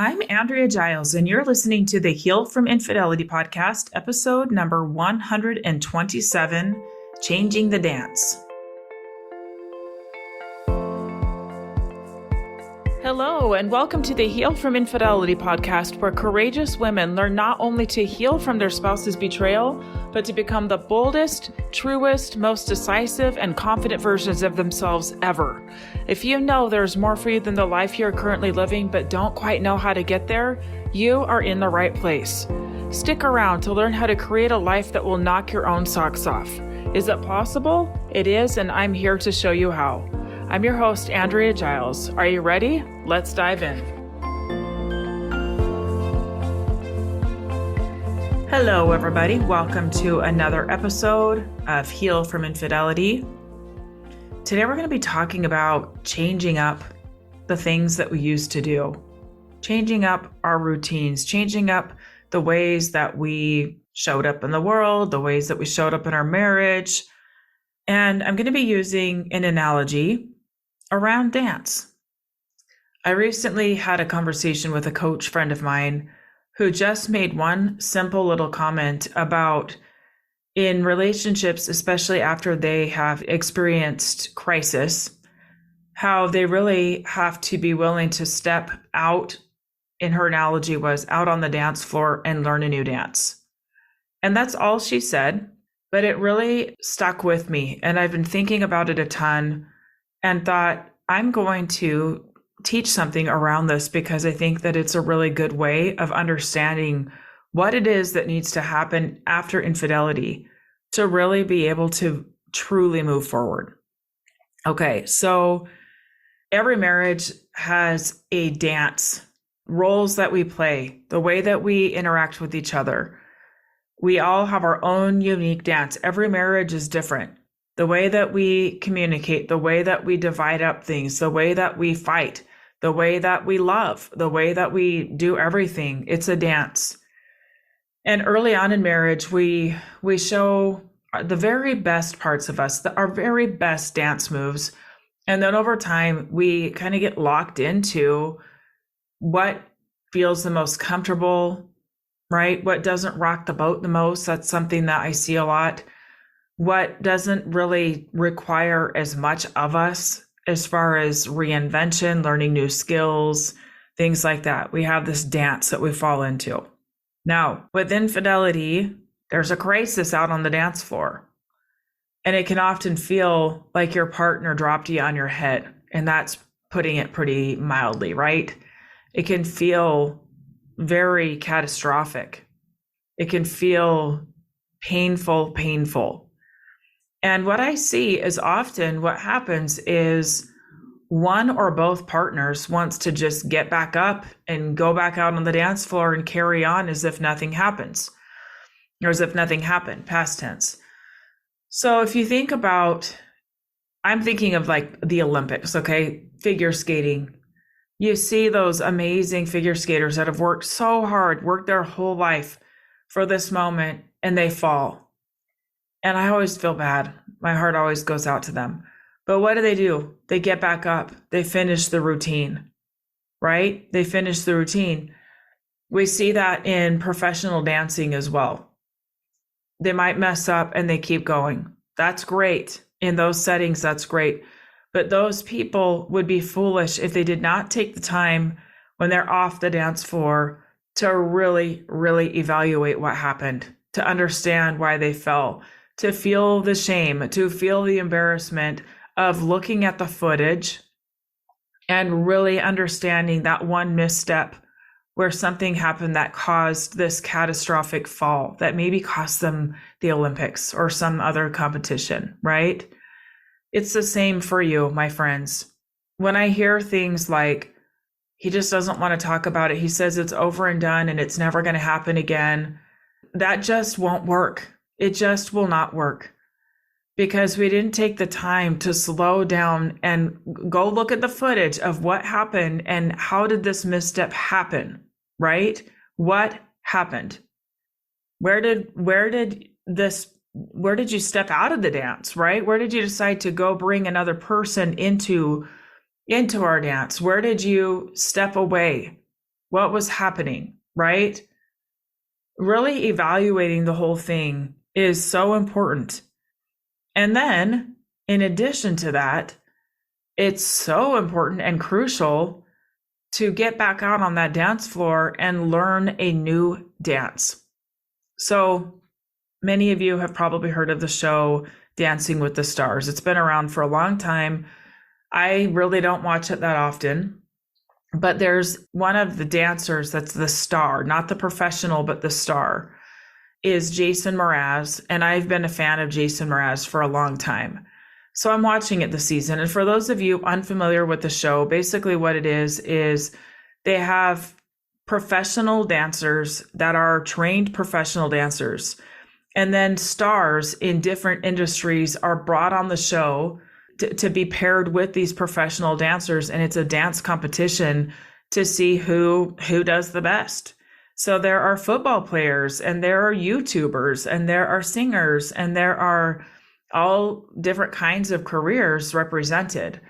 I'm Andrea Giles, and you're listening to the Heal from Infidelity podcast, episode number 127, Changing the Dance. Hello, and welcome to the Heal from Infidelity podcast, where courageous women learn not only to heal from their spouse's betrayal, but to become the boldest, truest, most decisive, and confident versions of themselves ever. If you know there's more for you than the life you're currently living, but don't quite know how to get there, you are in the right place. Stick around to learn how to create a life that will knock your own socks off. Is it possible? It is, and I'm here to show you how. I'm your host, Andrea Giles. Are you ready? Let's dive in. Hello, everybody. Welcome to another episode of Heal from Infidelity. Today, we're going to be talking about changing up the things that we used to do, changing up our routines, changing up the ways that we showed up in the world, the ways that we showed up in our marriage. And I'm going to be using an analogy around dance. I recently had a conversation with a coach friend of mine who just made one simple little comment about in relationships, especially after they have experienced crisis, how they really have to be willing to step out, in her analogy was out on the dance floor and learn a new dance. And that's all she said, but it really stuck with me. And I've been thinking about it a ton and thought, I'm going to teach something around this because I think that it's a really good way of understanding what it is that needs to happen after infidelity to really be able to truly move forward. Okay, so every marriage has a dance, roles that we play, the way that we interact with each other. We all have our own unique dance. Every marriage is different. The way that we communicate, the way that we divide up things, the way that we fight, the way that we love, the way that we do everything, it's a dance. And early on in marriage, we show the very best parts of us, our very best dance moves. And then over time, we kind of get locked into what feels the most comfortable, right? What doesn't rock the boat the most. That's something that I see a lot. What doesn't really require as much of us as far as reinvention, learning new skills, things like that. We have this dance that we fall into. Now, with infidelity, there's a crisis out on the dance floor. And it can often feel like your partner dropped you on your head. And that's putting it pretty mildly, right? It can feel very catastrophic. It can feel painful. And what I see is often what happens is one or both partners wants to just get back up and go back out on the dance floor and carry on as if nothing happens, or as if nothing happened, past tense. So if you think about, I'm thinking of like the Olympics, okay, figure skating. You see those amazing figure skaters that have worked so hard, worked their whole life for this moment, and they fall. And I always feel bad. My heart always goes out to them. But what do? They get back up. They finish the routine, right? They finish the routine. We see that in professional dancing as well. They might mess up and they keep going. That's great. In those settings, that's great. But those people would be foolish if they did not take the time when they're off the dance floor to really, really evaluate what happened, to understand why they fell, to feel the shame, to feel the embarrassment of looking at the footage and really understanding that one misstep where something happened that caused this catastrophic fall that maybe cost them the Olympics or some other competition, right? It's the same for you, my friends. When I hear things like, he just doesn't want to talk about it, he says it's over and done and it's never going to happen again, that just won't work. It just will not work because we didn't take the time to slow down and go look at the footage of what happened and how did this misstep happen, right? What happened? Where did you step out of the dance, right? Where did you decide to go bring another person into our dance? Where did you step away? what was happening, right? Really evaluating the whole thing is so important. And then, in addition to that, it's so important and crucial to get back out on that dance floor and learn a new dance. So many of you have probably heard of the show Dancing with the Stars. It's been around for a long time. I really don't watch it that often, but there's one of the dancers that's the star, not the professional, but the star, is Jason Mraz. And I've been a fan of Jason Mraz for a long time. So I'm watching it this season. And for those of you unfamiliar with the show, basically what it is they have professional dancers that are trained professional dancers. And then stars in different industries are brought on the show to be paired with these professional dancers. And it's a dance competition to see who does the best. So there are football players, and there are YouTubers, and there are singers, and there are all different kinds of careers represented.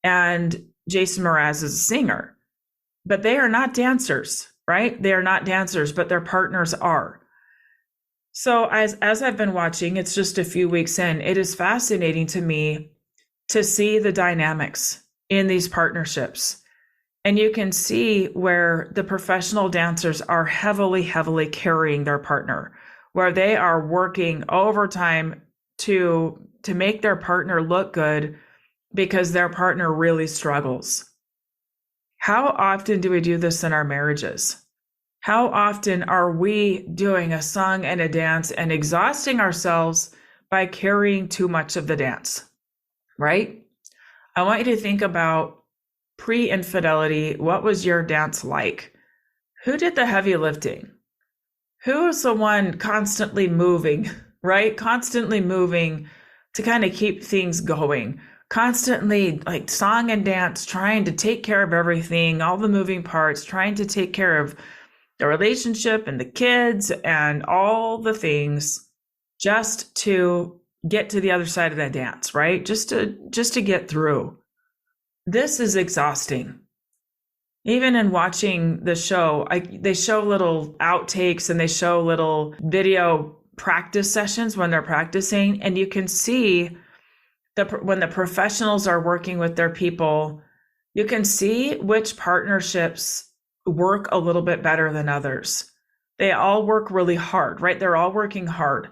And Jason Mraz is a singer, but they are not dancers, right? They are not dancers, but their partners are. So as I've been watching, it's just a few weeks in, it is fascinating to me to see the dynamics in these partnerships. And you can see where the professional dancers are heavily, heavily carrying their partner, where they are working overtime to make their partner look good because their partner really struggles. How often do we do this in our marriages? How often are we doing a song and a dance and exhausting ourselves by carrying too much of the dance, right? I want you to think about pre-infidelity. What was your dance like? Who did the heavy lifting? Who was the one constantly moving, right? Constantly moving to kind of keep things going, constantly like song and dance, trying to take care of everything, all the moving parts, trying to take care of the relationship and the kids and all the things just to get to the other side of that dance, right? Just to get through. This is exhausting. Even in watching the show, they show little outtakes and they show little video practice sessions when they're practicing, and you can see when the professionals are working with their people, you can see which partnerships work a little bit better than others. They all work really hard, right? They're all working hard,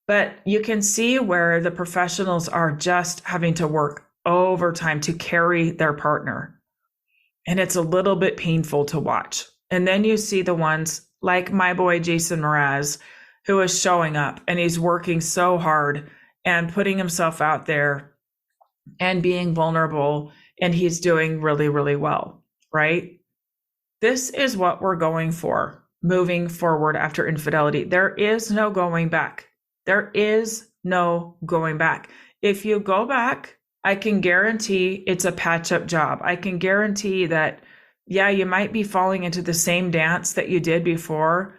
but you can see where the professionals are just having to work overtime to carry their partner. And it's a little bit painful to watch. And then you see the ones like my boy, Jason Mraz, who is showing up and he's working so hard and putting himself out there and being vulnerable, and he's doing really, really well, right? This is what we're going for moving forward after infidelity. There is no going back. There is no going back. If you go back, I can guarantee it's a patch-up job. I can guarantee that, yeah, you might be falling into the same dance that you did before,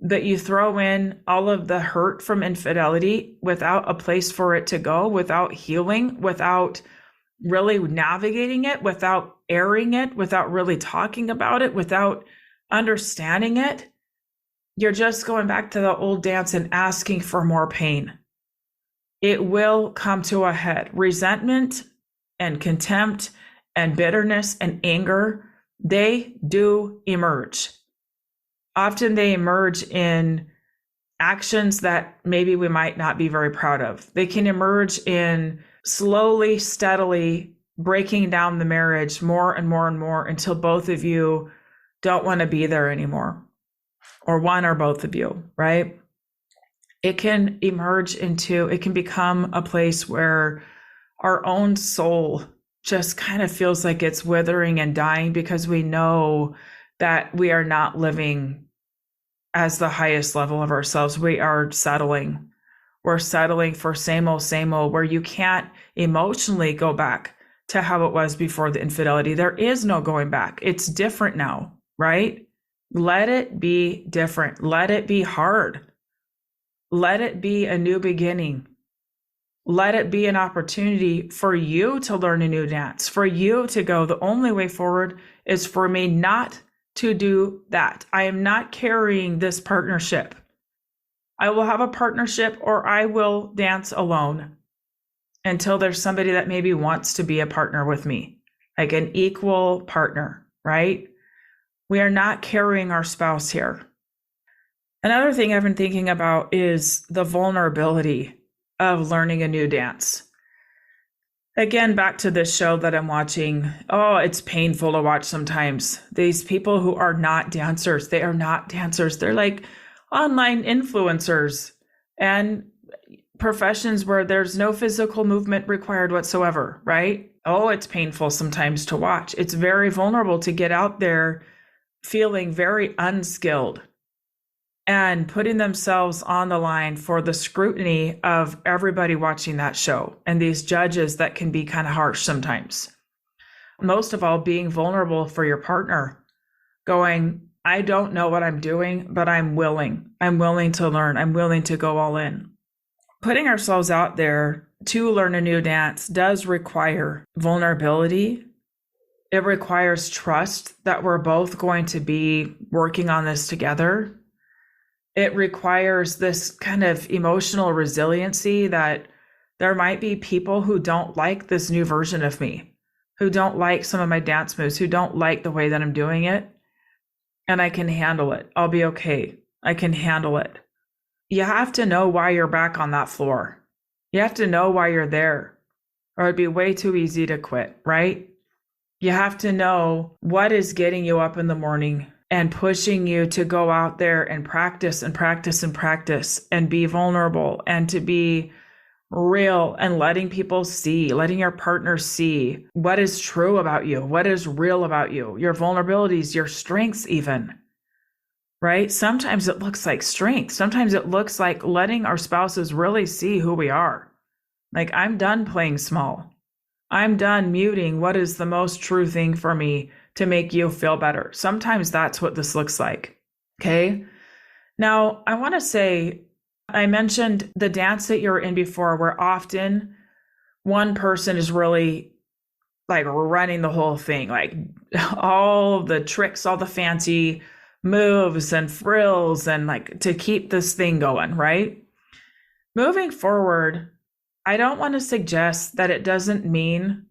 but you throw in all of the hurt from infidelity without a place for it to go, without healing, without really navigating it, without airing it, without really talking about it, without understanding it. You're just going back to the old dance and asking for more pain. It will come to a head. Resentment and contempt and bitterness and anger, they do emerge. Often they emerge in actions that maybe we might not be very proud of. They can emerge in slowly, steadily breaking down the marriage more and more and more until both of you don't want to be there anymore, or one or both of you, right? It can emerge into, it can become a place where our own soul just kind of feels like it's withering and dying because we know that we are not living as the highest level of ourselves. We are settling. We're settling for same old, where you can't emotionally go back to how it was before the infidelity. There is no going back. It's different now, right? Let it be different. Let it be hard. Let it be a new beginning. Let it be an opportunity for you to learn a new dance, for you to go, the only way forward is for me not to do that. I am not carrying this partnership. I will have a partnership or I will dance alone until there's somebody that maybe wants to be a partner with me, like an equal partner, right? We are not carrying our spouse here. Another thing I've been thinking about is the vulnerability of learning a new dance. Again, back to this show that I'm watching. Oh, it's painful to watch sometimes. These people who are not dancers, they are not dancers. They're like online influencers and professions where there's no physical movement required whatsoever, right? Oh, it's painful sometimes to watch. It's very vulnerable to get out there feeling very unskilled and putting themselves on the line for the scrutiny of everybody watching that show and these judges that can be kind of harsh sometimes. Most of all, being vulnerable for your partner, going, I don't know what I'm doing, but I'm willing. I'm willing to learn. I'm willing to go all in. Putting ourselves out there to learn a new dance does require vulnerability. It requires trust that we're both going to be working on this together. It requires this kind of emotional resiliency that there might be people who don't like this new version of me, who don't like some of my dance moves, who don't like the way that I'm doing it. And I can handle it. I'll be okay. I can handle it. You have to know why you're back on that floor. You have to know why you're there, or it'd be way too easy to quit, right? You have to know what is getting you up in the morning and pushing you to go out there and practice and practice and practice and be vulnerable and to be real and letting people see, letting your partner see what is true about you, what is real about you, your vulnerabilities, your strengths even, right? Sometimes it looks like strength. Sometimes it looks like letting our spouses really see who we are. Like, I'm done playing small. I'm done muting what is the most true thing for me to make you feel better. Sometimes that's what this looks like. Okay. Now, I want to say, I mentioned the dance that you're in before, where often one person is really like running the whole thing, like all the tricks, all the fancy moves and frills, and like to keep this thing going, right? Moving forward, I don't want to suggest that it doesn't mean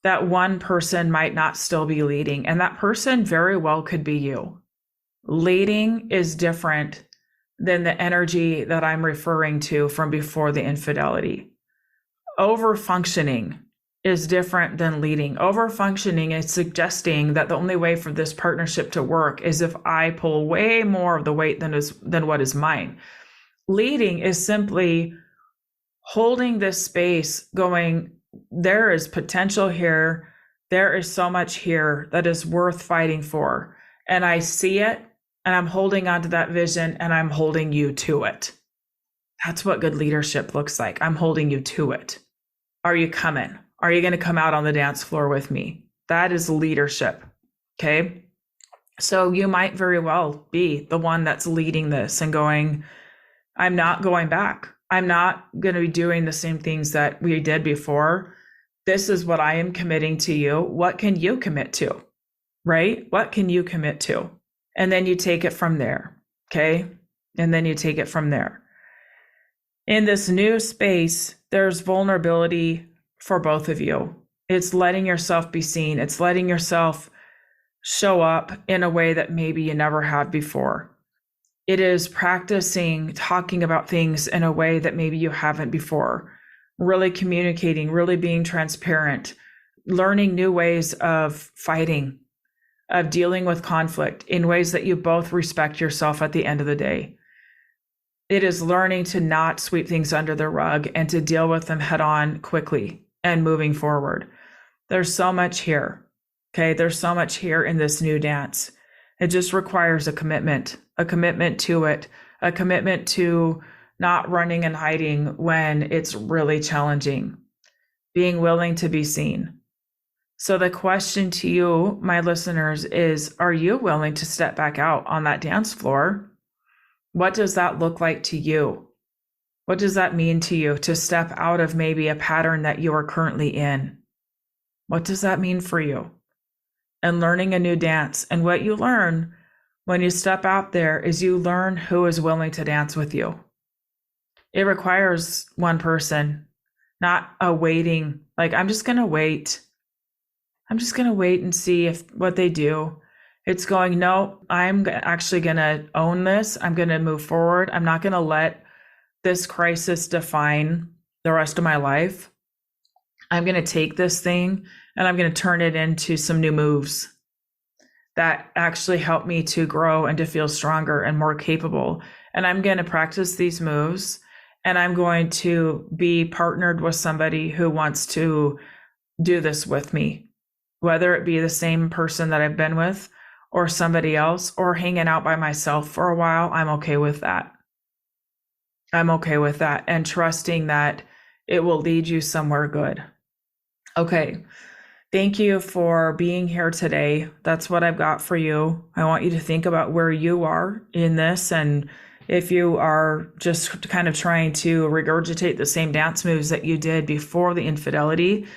that one person might not still be leading, and that person very well could be you. Leading is different than the energy that I'm referring to from before the infidelity. Over-functioning is different than leading. Over-functioning is suggesting that the only way for this partnership to work is if I pull way more of the weight than what is mine. Leading is simply holding this space, going, there is potential here. There is so much here that is worth fighting for. And I see it, and I'm holding on to that vision, and I'm holding you to it. That's what good leadership looks like. I'm holding you to it. Are you coming? Are you going to come out on the dance floor with me? That is leadership. Okay. So you might very well be the one that's leading this and going, I'm not going back. I'm not going to be doing the same things that we did before. This is what I am committing to you. What can you commit to? Right? What can you commit to? And then you take it from there. Okay. And then you take it from there. In this new space, there's vulnerability for both of you. It's letting yourself be seen. It's letting yourself show up in a way that maybe you never have before. It is practicing talking about things in a way that maybe you haven't before. Really communicating, really being transparent, learning new ways of fighting, of dealing with conflict in ways that you both respect yourself at the end of the day. It is learning to not sweep things under the rug and to deal with them head on quickly and moving forward. There's so much here. Okay. There's so much here in this new dance. It just requires a commitment to it, a commitment to not running and hiding when it's really challenging, being willing to be seen. So the question to you, my listeners, is, are you willing to step back out on that dance floor? What does that look like to you? What does that mean to you to step out of maybe a pattern that you are currently in? What does that mean for you? and learning a new dance. And what you learn when you step out there is you learn who is willing to dance with you. It requires one person, not a waiting, like, I'm just going to wait. I'm just going to wait and see what they do. It's going, no, I'm actually going to own this. I'm going to move forward. I'm not going to let this crisis define the rest of my life. I'm going to take this thing and I'm going to turn it into some new moves that actually help me to grow and to feel stronger and more capable. And I'm going to practice these moves, and I'm going to be partnered with somebody who wants to do this with me, whether it be the same person that I've been with or somebody else, or hanging out by myself for a while. I'm okay with that. I'm okay with that, and trusting that it will lead you somewhere good. Okay. Thank you for being here today. That's what I've got for you. I want you to think about where you are in this, and if you are just kind of trying to regurgitate the same dance moves that you did before the infidelity,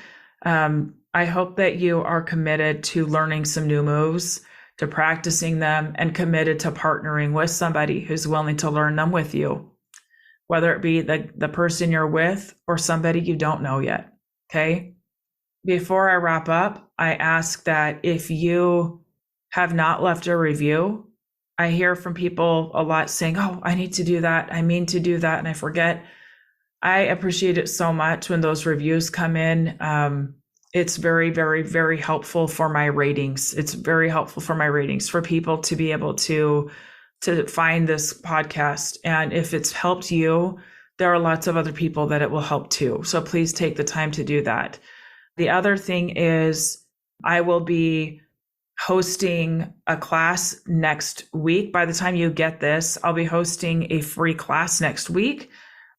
I hope that you are committed to learning some new moves, to practicing them, and committed to partnering with somebody who's willing to learn them with you, whether it be the person you're with or somebody you don't know yet. Okay. Before I wrap up, I ask that if you have not left a review, I hear from people a lot saying, oh, I need to do that. I mean to do that, and I forget. I appreciate it so much when those reviews come in. It's very, very, very helpful for my ratings. It's very helpful for my ratings, for people to be able to find this podcast. And if it's helped you, there are lots of other people that it will help too. So please take the time to do that. The other thing is I will be hosting a class next week. By the time you get this, I'll be hosting a free class next week.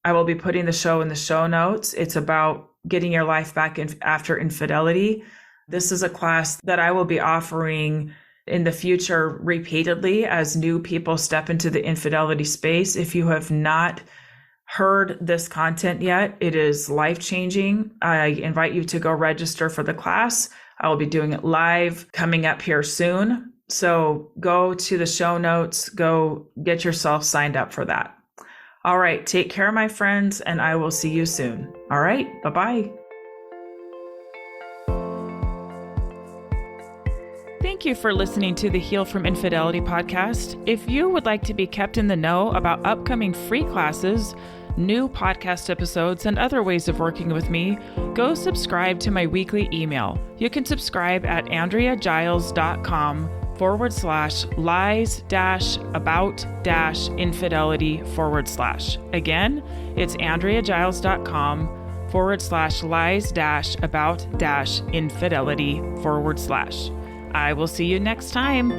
I will be putting the show in the show notes. It's about getting your life back after infidelity. This is a class that I will be offering in the future repeatedly as new people step into the infidelity space. If you have not heard this content yet, it is life-changing. I invite you to go register for the class. I will be doing it live coming up here soon. So go to the show notes, go get yourself signed up for that. All right, take care, my friends, and I will see you soon. All right, bye-bye. Thank you for listening to the Heal from Infidelity podcast. If you would like to be kept in the know about upcoming free classes, new podcast episodes, and other ways of working with me, go subscribe to my weekly email. You can subscribe at AndreaGiles.com/lies-about-infidelity/. Again, it's AndreaGiles.com/lies-about-infidelity/. I will see you next time.